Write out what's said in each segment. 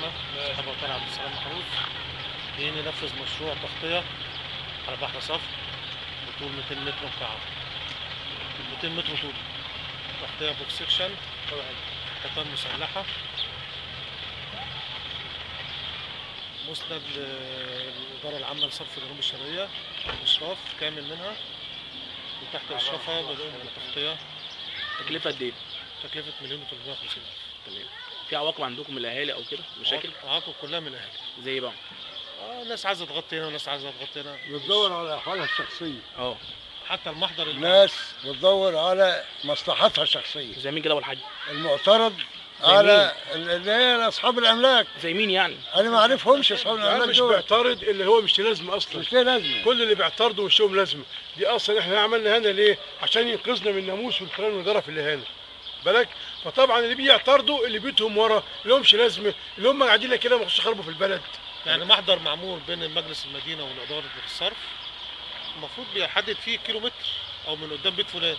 العامة صاحبها وكيل عبد السلام محروس جايين ننفذ مشروع تغطية على بحر صف بطول 200 متر مكعب، 200 متر طول، تغطية بوكس سكشن، حيطان مسلحة، مسند للإدارة العامة لصرف جنوب الشرقية، إشراف كامل منها، وتحت إشرافها بدأوا بالتغطية. تكلفة قد ايه؟ تكلفة 1,350,000. تمام. في عواقب عندكم من الاهالي او كده مشاكل؟ عواقب كلها من الأهالي. زي ايه بقى؟ ناس عايزة تغطي هنا وناس عايزة تغطي هنا. بتدور على احوالها الشخصيه. حتى المحضر ناس بتدور على مصلحتها الشخصيه. زي مين كده اول حاجه؟ المعترض على اللي هي اصحاب الاملاك. زي مين يعني؟ انا ما اعرفهمش اصحاب الاملاك مش دول. بيعترض اللي هو مش لازمه اصلا، مش ليه لازمه. كل اللي بيعترضوا مش لهم لازمه. دي اصلا احنا عملنا هنا ليه؟ عشان ينقذنا من الناموس والكلام والجرف اللي هنا بالك. فطبعا اللي بيعترضوا اللي بيتهم ورا اللي همش لازمه، اللي هم قاعدين لك كده مخصوص يخربوا في البلد. يعني محضر معمول بين مجلس المدينة والإدارة الصرف المفروض بيحدد فيه كيلومتر أو من قدام بيت فلان.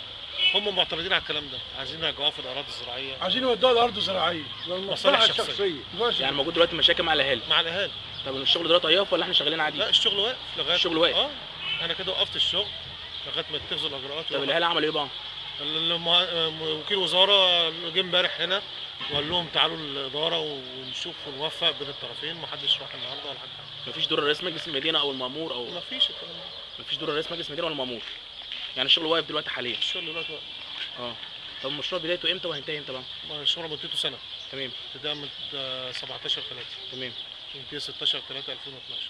هم معترضين على الكلام ده، عايزين يرجعوها في الأراضي الزراعية، عايزين يودوها الارض زراعيه مصالح شخصية. يعني موجود دلوقتي مشاكل مع الاهالي. مع الأهالي. طب الشغل دلوقتي هيقف ولا احنا شغالين عادي؟ لا الشغل واقف لغاية الشغل واقف. أنا كده وقفت الشغل لغاية ما يتخذوا الإجراءات. طب الاهالي عملوا ايه بقى؟ وكيل وزارة جه امبارح هنا وقال لهم تعالوا الإدارة ونشوف ونوفق بين الطرفين، محدش راح النهارده ولا حاجة. مفيش دور رئيس مجلس المدينه او المامور او مفيش الكلام ده. مفيش دور رئيس مجلس المدينه ولا المامور. يعني الشغل واقف دلوقتي حاليا. الشغل دلوقتي واقف. طب المشروع بدايته امتى وهينتهي امتى بقى؟ الشغل مدته سنة. تمام. ابتداء من 17/3. تمام. ينتهي 16/3/2012.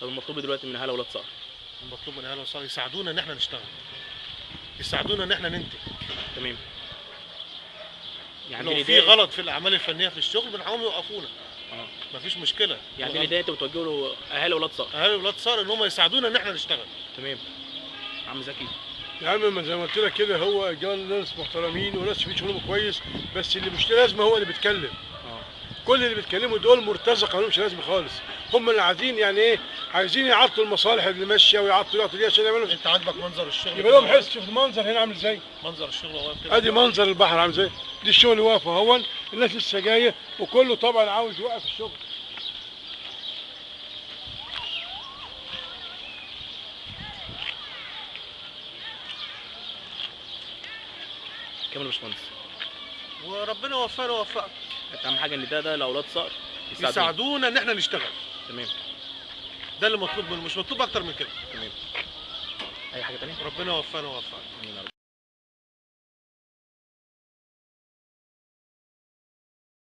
طب المطلوب دلوقتي من اهالي اولاد صقر؟ المطلوب من اهالي وصار يساعدونا ان احنا نشتغل، يساعدونا ان احنا ننتج. تمام. يعني لو في غلط في الاعمال الفنيه في الشغل بنحاولهم يوقفونا. مفيش مشكله. يعني دي الهدايه انت بتوجهوا له اهالي اولاد صقر؟ اهالي اولاد صقر ان هم يساعدونا ان احنا نشتغل. تمام. عم زكي. يا عم ما زي ما قلت لك كده، هو قال ناس محترمين وناس في شغلهم كويس، بس اللي مش لازمه هو اللي بيتكلم. كل اللي بيتكلموا دول مرتزقه مالهمش لازمه خالص. هم اللي عايزين يعني ايه؟ عايزين يعطلوا المصالح اللي ماشيه ويعطلوا دي عشان يعملوا. انت عاجبك منظر الشغل؟ يبقى لهم حس. شوف المنظر هنا عامل ازاي؟ منظر الشغل واقف كده. ادي منظر البحر عامل ازاي؟ دي الشغل واقف اهون، الناس لسه جايه وكله طبعا عاوز يوقف الشغل. كمل يا باشمهندس. وربنا يوفقنا ويوفقك. اهم حاجه ان ده لاولاد صقر يساعدونا ان احنا نشتغل. تمام. ده اللي مطلوب منه، مش مطلوب اكتر من كده. تمام. اي حاجه ثانيه؟ ربنا يوفقنا ويوفقك.